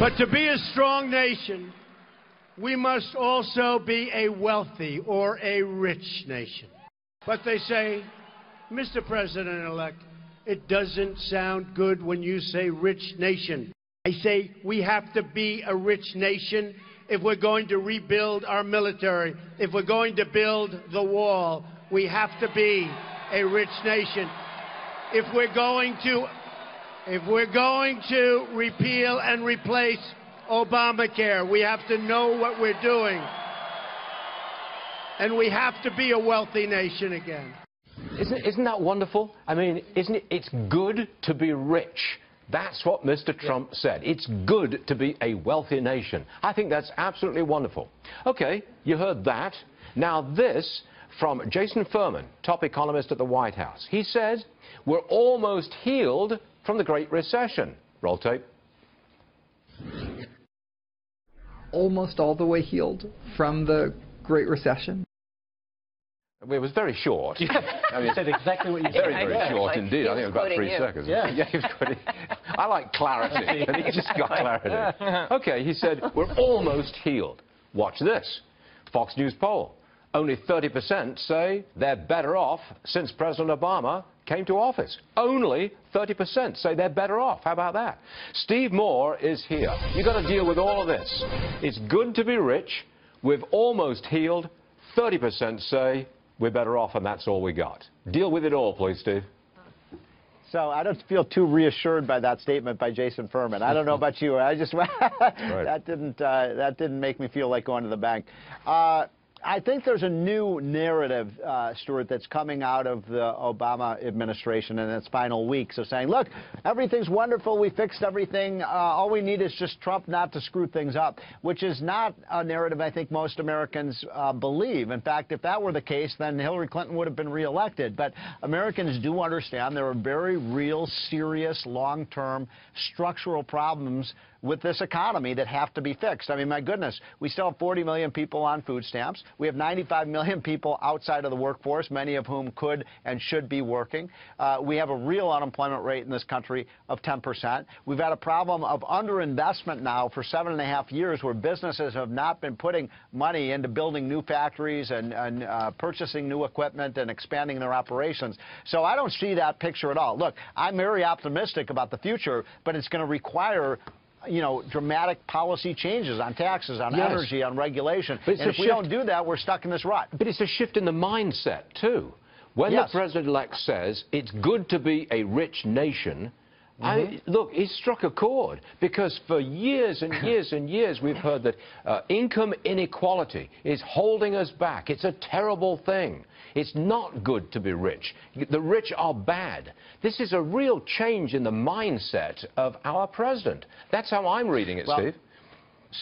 But to be a strong nation, we must also be a wealthy or a rich nation. But they say, Mr. President-elect, it doesn't sound good when you say rich nation. I say we have to be a rich nation if we're going to rebuild our military, if we're going to build the wall. We have to be a rich nation. If we're going to repeal and replace Obamacare, we have to know what we're doing. And we have to be a wealthy nation again. Isn't that wonderful? I mean, isn't it? It's good to be rich. That's what Mr. Trump said. It's good to be a wealthy nation. I think that's absolutely wonderful. Okay, you heard that. Now this from Jason Furman, top economist at the White House. He says, we're almost healed from the Great Recession. Roll tape. Almost all the way healed from the Great Recession? It was very short. I mean, you said exactly what you said. Very short indeed. I think it was about 3 seconds. Yeah, he was quoting. I like clarity, and he just got clarity. Okay, he said, we're almost healed. Watch this. Fox News poll. Only 30% say they're better off since President Obama came to office. Only 30% say they're better off. How about that? Steve Moore is here. You've got to deal with all of this. It's good to be rich. We've almost healed. 30% say we're better off, and that's all we got. Deal with it all, please, Steve. So I don't feel too reassured by that statement by Jason Furman. I don't know about you. I just that didn't make me feel like going to the bank. I think there's a new narrative, Stuart, that's coming out of the Obama administration in its final weeks of saying, look, everything's wonderful, we fixed everything, all we need is just Trump not to screw things up, which is not a narrative I think most Americans believe. In fact, if that were the case, then Hillary Clinton would have been reelected. But Americans do understand there are very real, serious, long-term structural problems with this economy that have to be fixed. I mean, my goodness, we still have 40 million people on food stamps. We have 95 million people outside of the workforce, many of whom could and should be working. We have a real unemployment rate in this country of 10%. We've had a problem of underinvestment now for 7.5 years where businesses have not been putting money into building new factories and purchasing new equipment and expanding their operations. So I don't see that picture at all. Look, I'm very optimistic about the future, but it's going to require dramatic policy changes on taxes, on energy, on regulation. And if we don't do that, we're stuck in this rut. But it's a shift in the mindset, too. When the president-elect says it's good to be a rich nation, look, he struck a chord, because for years and years and years we've heard that income inequality is holding us back. It's a terrible thing. It's not good to be rich. The rich are bad. This is a real change in the mindset of our president. That's how I'm reading it, Steve.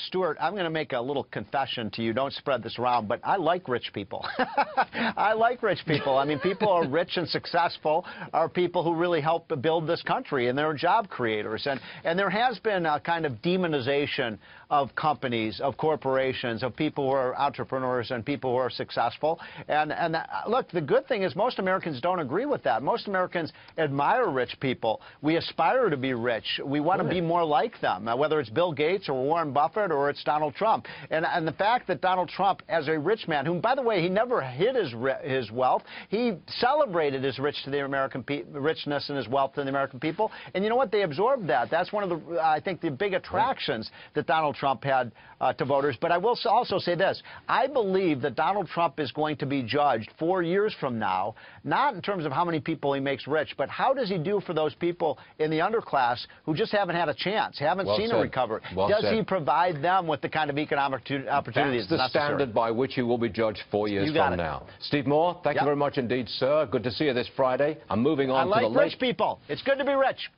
Stuart, I'm going to make a little confession to you. Don't spread this around, but I like rich people. I like rich people. I mean, people who are rich and successful are people who really help build this country, and they're job creators. And there has been a kind of demonization of companies, of corporations, of people who are entrepreneurs and people who are successful. And look, the good thing is most Americans don't agree with that. Most Americans admire rich people. We aspire to be rich. We want to be more like them, whether it's Bill Gates or Warren Buffett or it's Donald Trump. And the fact that Donald Trump, as a rich man, whom, by the way, he never hid his wealth, he celebrated his richness and his wealth to the American people. And you know what? They absorbed that. That's one of the, I think, the big attractions that Donald Trump had to voters. But I will also say this. I believe that Donald Trump is going to be judged 4 years from now, not in terms of how many people he makes rich, but how does he do for those people in the underclass who just haven't had a chance, haven't seen a recovery? Does he provide them with the kind of economic opportunities that's the standard by which you will be judged 4 years from now. Steve Moore, thank you very much indeed, sir. Good to see you this Friday. I'm moving on to the rich people. It's good to be rich.